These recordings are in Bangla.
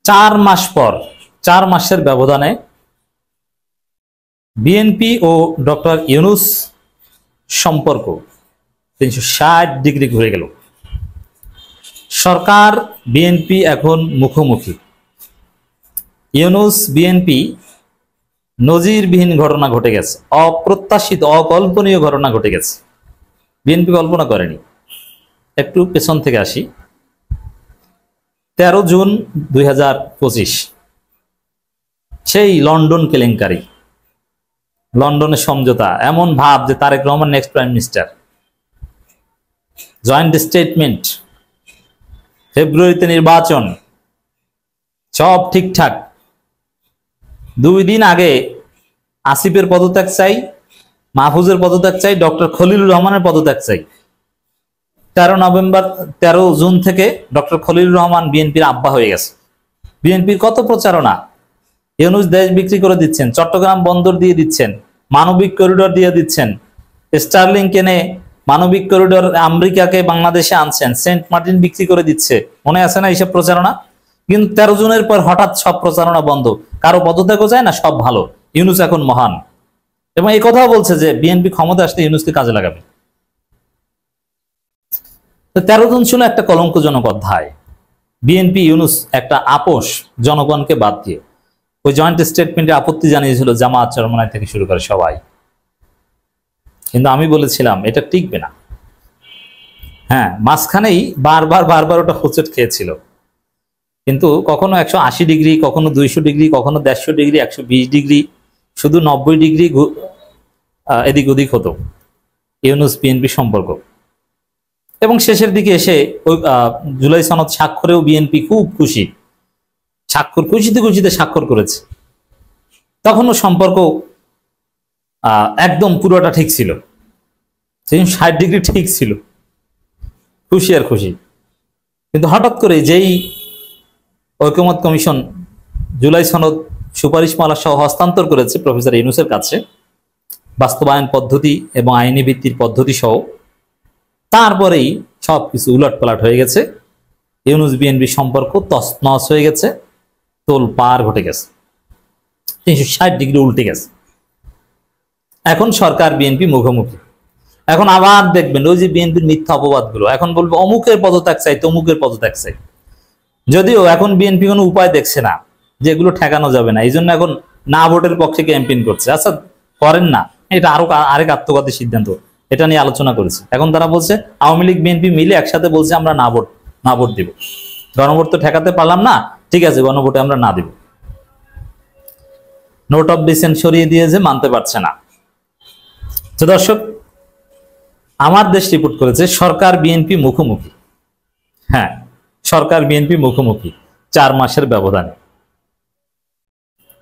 4 মাস পর, 4 মাসের ব্যবধানে বিএনপি ও ডক্টর ইউনূস সম্পর্ক 360 ডিগ্রি ঘুরে গেল। সরকার বিএনপি এখন মুখোমুখি। ইউনূস বিএনপি নজিরবিহীন ঘটনা ঘটে গেছে, অপ্রত্যাশিত অকল্পনীয় ঘটনা ঘটে গেছে, বিএনপি কল্পনা করেনি। একটু পেছন থেকে আসি। 13 জুন 2025 সেই লন্ডন কেলেঙ্কারি, লন্ডনের সমঝোতা, এমন ভাব যে Tarique Rahman next prime minister. Joint statement, ফেব্রুয়ারিতে নির্বাচন, সব ঠিকঠাক। 2 দিন আগে আসিফের পদত্যাগ চাই, মাহফুজের পদত্যাগ চাই, ডক্টর খলিলুর রহমানের পদত্যাগ চাই। 13 জুন থেকে ডক্টর খলিলুর রহমান বিএনপির আব্বা হয়ে গেছে। বিএনপির কত প্রচারণা, ইউনূস দেশ বিক্রি করে দিচ্ছেন, চট্টগ্রাম বন্দর দিয়ে দিচ্ছেন, মানবিক করিডোর দিয়ে দিচ্ছেন, স্টার্লিং কেনে মানবিক করিডোর আমেরিকাকে বাংলাদেশে আনছেন, সেন্ট মার্টিন বিক্রি করে দিচ্ছে, মনে আছে না এইসব প্রচারণা? কিন্তু 13 জুনের পর হঠাৎ সব প্রচারণা বন্ধ, কারো পদত্যাগও যায় না, সব ভালো, ইউনূস এখন মহান। এবং এই কথাও বলছে যে বিএনপি ক্ষমতা আসলে ইউনূসকে কাজে লাগাবে। 13 জুন ছিল একটা কলঙ্কজনক অধ্যায়। বিএনপি ইউনূস একটা আপোষ জনগণকে বাদ দিয়ে, ওই জয়েন্ট স্টেটমেন্টে আপত্তি জানিয়েছিল জামায়াত চরমনাই থেকে শুরু করে সবাই। কিন্তু আমি বলেছিলাম এটা টিকবে না। হ্যাঁ, মাঝখানেই বারবার ওটা হোঁচট খেয়েছিল, কিন্তু কখনো 180 ডিগ্রি, কখনো 200 ডিগ্রি, কখনো 150 ডিগ্রি, 120 ডিগ্রি, শুধু 90 ডিগ্রি এদিক ওদিক হতো ইউনূস বিএনপি সম্পর্ক। এবং শেষের দিকে এসে ওই জুলাই সনদ স্বাক্ষরেও বিএনপি খুব খুশি, খুশিতে স্বাক্ষর করেছে। তখনও সম্পর্ক একদম পুরোটা ঠিক ছিল, 60 ডিগ্রি ঠিক ছিল, খুশি আর খুশি। কিন্তু হঠাৎ করে যেই ঐকমত্য কমিশন জুলাই সনদ সুপারিশমালা সহ হস্তান্তর করেছে প্রফেসর ইউনূসের কাছে, বাস্তবায়ন পদ্ধতি এবং আইনি ভিত্তির পদ্ধতি সহ, তারপরেই সবকিছু উলটপালট হয়ে গেছে। ইউনূস বিএনপি সম্পর্ক তছনছ হয়ে গেছে, তোল পার ঘটে গেছে, 360 ডিগ্রি উল্টে গেছে। এখন সরকার বিএনপি মুখোমুখি। এখন আবার দেখবেন ওই যে বিএনপির মিথ্যা অপবাদগুলো, এখন বলবো অমুকের পদত্যাগ চাই, তমুকের পদত্যাগ চাই। যদিও এখন বিএনপি কোনো উপায় দেখছে না, যেগুলো ঠেকানো যাবে না, এই জন্য এখন না ভোটের পক্ষে ক্যাম্পেইন করছে। আচ্ছা করেন না, এটা আরেক আত্মঘাতী সিদ্ধান্ত, এটা নিয়ে আলোচনা করেছে। এখন তারা বলছে আওয়ামী লীগ বিএনপি মিলে একসাথে বলছে আমরা না ভোট দিব, গণভোট তো ঠেকাতে পারলাম না, ঠিক আছে গণভোটে আমরা না দিব। নোট অফ ডিসেন্ট সরিয়ে দিয়েছে, মানতে পারছে না। তো দর্শক, আমার দেশ রিপোর্ট করেছে সরকার বিএনপি মুখোমুখি। হ্যাঁ, সরকার বিএনপি মুখোমুখি 4 মাসের ব্যবধানে।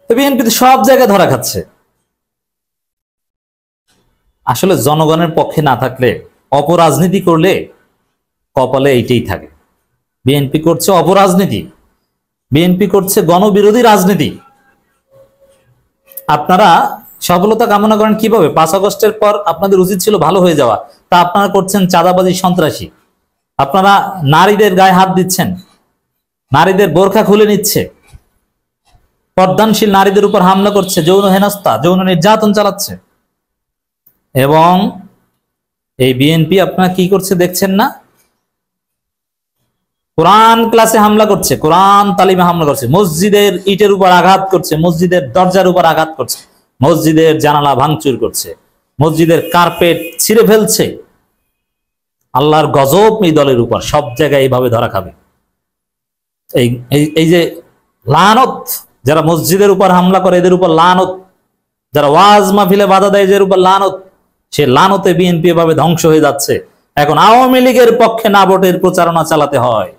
বিএনপি তো সব জায়গায় ধরা খাচ্ছে। আসলে জনগণের পক্ষে না থাকলে, অপরাজনীতি করলে কপালে এইটাই থাকে। বিএনপি করছে অপরাজনীতি, বিএনপি করছে গণবিরোধী রাজনীতি। আপনারা সফলতা কামনা করেন কিভাবে? 5 আগস্টের পর আপনাদের উচিত ছিল ভালো হয়ে যাওয়া, তা আপনারা করছেন চাঁদাবাজি, সন্ত্রাসী। আপনারা নারীদের গায়ে হাত দিচ্ছেন, নারীদের বোরখা খুলে নিচ্ছে, পর্দানশীল নারীদের উপর হামলা করছে, যৌন হেনস্থা, যৌন নির্যাতন চালাচ্ছে। এবং এই বিএনপি আপনারা কি করছে দেখছেন না? কোরআন ক্লাসে হামলা করছে, কোরআন তালিমে হামলা করছে, মসজিদের ইটের উপর আঘাত করছে, মসজিদের দরজার উপর আঘাত করছে, মসজিদের জানালা ভাঙচুর করছে, মসজিদের কার্পেট ছিঁড়ে ফেলছে। আল্লাহর গজব এই দলের উপর, সব জায়গায় এইভাবে ধরা খাবে। এই যে লানত, যারা মসজিদের উপর হামলা করে এদের উপর লানত, যারা ওয়াজ মাহফিলে বাধা দেয় এদের উপর লানত, সে লানতে বিএনপি এভাবে ধ্বংস হয়ে যাচ্ছে। এখন আওয়ামী লীগের পক্ষে না ভোটের প্রচারণা চালাতে হয়।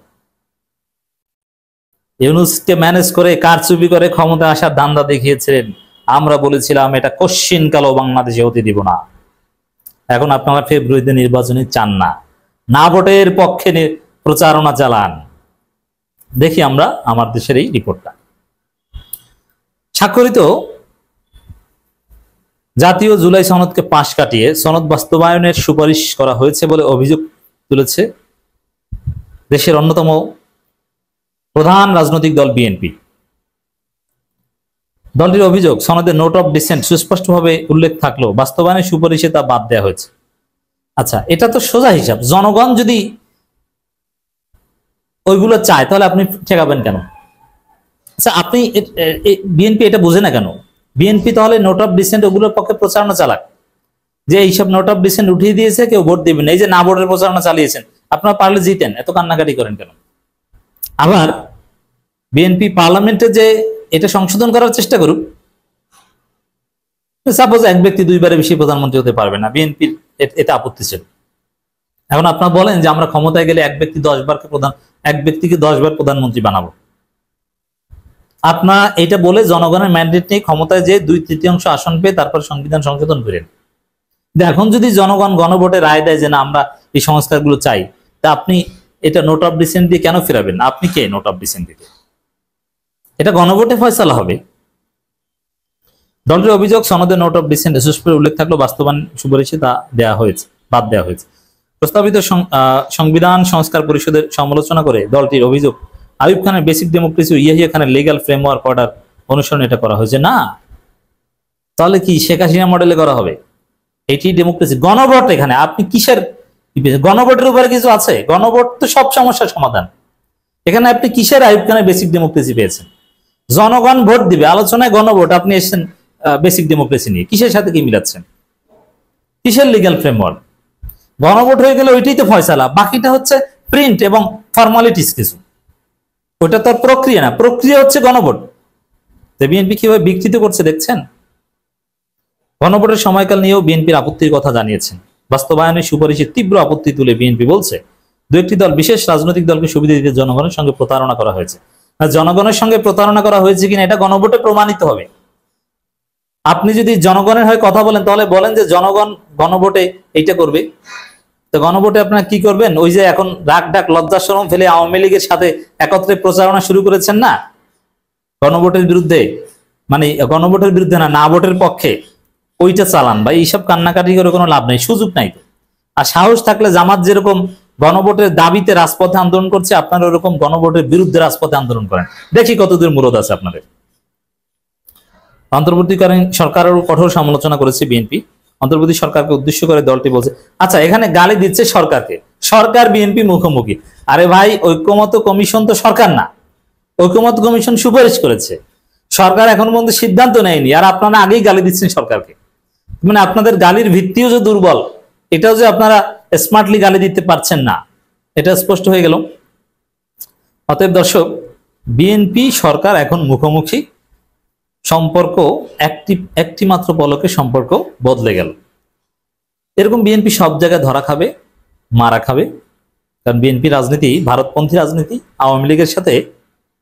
ইউনূসকে ম্যানেজ করে কারচুপি করে ক্ষমতা আসার ধান্দা দেখিয়েছিলেন। আমরা বলেছিলাম এটা কোশ্চিনকালেও বাংলাদেশে হতে দিব না। এখন আপনারা ফেব্রুয়ারিতে নির্বাচনে চান না, না ভোটের পক্ষে প্রচারণা চালান। দেখি আমরা আমার দেশের এই রিপোর্টটা। স্বাক্ষরিত জাতীয় জুলাই সনদকে পাশ কাটিয়ে সনদ বাস্তবায়নের সুপারিশ করা হয়েছে বলে অভিযোগ তুলেছে দেশের অন্যতম প্রধান রাজনৈতিক দল বিএনপি। দলটির অভিযোগ, সনদে নোট অফ ডিসেন্ট সুস্পষ্টভাবে উল্লেখ থাকলেও বাস্তবায়নের সুপারিশে তা বাদ দেওয়া হয়েছে। আচ্ছা, এটা তো সোজা হিসাব। জনগণ যদি ওইগুলো চায় তাহলে আপনি ঠেকাবেন কেন? আচ্ছা, আপনি বিএনপি এটা বুঝে না কেন? বিএনপি তাহলে নোট অফ ডিসেন্ট ওগুলোর পক্ষে প্রচারণা চালাক, যে এইসব নোট অফ ডিসেন্ট উঠিয়ে দিয়েছে, কেউ ভোট দিবেন, এই যে না ভোটের প্রচারণা চালিয়েছেন, আপনারা পারলে জিতেন, এত কান্নাকাটি করেন কেন? আবার বিএনপি পার্লামেন্টে যে এটা সংশোধন করার চেষ্টা করুক, সাপোজ এক ব্যক্তি দুইবারে বেশি প্রধানমন্ত্রী হতে পারবে না, বিএনপির এটা আপত্তি ছিল। এখন আপনারা বলেন যে আমরা ক্ষমতায় গেলে এক ব্যক্তিকে 10 বার প্রধানমন্ত্রী বানাবো। আপনার এটা বলে জনগণের ম্যান্ডেট নিয়ে ক্ষমতায় যে 2/3 আসন পেয়ে তারপর সংবিধান সংশোধন করেন। এখন যদি জনগণ গণভোটে রায় দেয় যে না আমরা এই সংস্কারগুলো চাই, তা আপনি এটা নোট অফ ডিসেন্ট দিয়ে কেন ফেরাবেন? আপনি কে নোট অফ ডিসেন্ট দিতে? এটা গণভোটে ফয়সালা হবে। দলটির অভিযোগ, সনদে নোট অফ ডিসেন্ট সুস্পষ্ট উল্লেখ থাকলেও বাস্তবায়ন সুপারিশে তা বাদ দেওয়া হয়েছে। প্রস্তাবিত সংবিধান সংস্কার পরিষদের সমালোচনা করে দলটির অভিযোগ, আইয়ুব খানের বেসিক ডেমোক্রেসি ও ইয়াহিয়া খানের লিগ্যাল ফ্রেমওয়ার্ক অর্ডার অনুসরণ এটা করা হয়েছে। না, তাহলে কি শেখ হাসিনা মডেলে করা হবে? এটি ডেমোক্রেসি। গণভোট, এখানে আপনি কিসের গণভোটের উপরে কিছু আছে? গণভোট তো সব সমস্যার সমাধান। এখানে আপনি কিসের আইয়ুব খানের বেসিক ডেমোক্রেসি পেয়েছেন? জনগণ ভোট দিবে, আলোচনায় গণভোট, আপনি এসেছেন বেসিক ডেমোক্রেসি নিয়ে। কিসের সাথে কি মিলাচ্ছেন? কিসের লিগ্যাল ফ্রেমওয়ার্ক? গণভোট হয়ে গেলে ওইটাই তো ফয়সালা, বাকিটা হচ্ছে প্রিন্ট এবং ফর্মালিটিস কিছু। ওটা তো প্রক্রিয়া না, প্রক্রিয়া হচ্ছে গণভোট। বিএনপি কিভাবে বিকৃত করছে দেখছেন? গণভোটের সময়কাল নিয়েও বিএনপির আপত্তির কথা জানিয়েছেন। বাস্তবায়নের সুপারিশে তীব্র আপত্তি তুলে বিএনপি বলছে, দু একটি দল বিশেষ রাজনৈতিক দলকে সুবিধা দিতে জনগণের সঙ্গে প্রতারণা করা হয়েছে। জনগণের সঙ্গে প্রতারণা করা হয়েছে কিনা এটা গণভোটে প্রমাণিত হবে। আপনি যদি জনগণের হয়ে কথা বলেন তাহলে বলেন যে জনগণ গণভোটে এইটা করবে। তো গণভোটে আপনারা কি করবেন? ওই যে এখন রাগ ডাক লজ্জা শরম ফেলে আওয়ামী লীগের সাথে একত্রে প্রচারণা শুরু করেছেন না গণভোটের বিরুদ্ধে, মানে গণভোটের বিরুদ্ধে না, না ভোটের পক্ষে, ওইটা চালান ভাই। এইসব কান্নাকাটি করে কোনো লাভ নেই, সুযোগ নাই তো। আর সাহস থাকলে জামাত যেরকম গণভোটের দাবিতে রাজপথে আন্দোলন করছে, আপনারা ওরকম গণভোটের বিরুদ্ধে রাজপথে আন্দোলন করেন, দেখি কতদূর মুরদ আছে আপনাদের। অন্তর্বর্তীকালীন সরকারেরও কঠোর সমালোচনা করেছে বিএনপি। অন্তর্বর্তী সরকারকে উদ্দেশ্য করে দলটি বলছে, আচ্ছা এখানে গালি দিচ্ছে সরকারকে, সরকার বিএনপি মুখোমুখি। আরে ভাই, ঐক্যমত কমিশন তো সরকার না, ঐক্যমত কমিশন সুপারিশ করেছে, সরকার এখন পর্যন্ত সিদ্ধান্ত নেয়নি, আর আপনারা আগেই গালি দিচ্ছেন সরকারকে। মানে আপনাদের গালির ভিত্তিও যে দুর্বল, এটাও যে আপনারা স্মার্টলি গালি দিতে পারছেন না, এটা স্পষ্ট হয়ে গেল। অতএব দর্শক, বিএনপি সরকার এখন মুখোমুখি, সম্পর্ক একটি মাত্র পলকে সম্পর্ক বদলে গেল। এরকম বিএনপি সব জায়গায় ধরা খাবে, মারা খাবে। কারণ বিএনপি রাজনীতি ভারতপন্থী রাজনীতি, আওয়ামী লীগের সাথে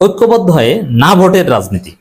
ঐক্যবদ্ধ হয়ে না ভোটের রাজনীতি।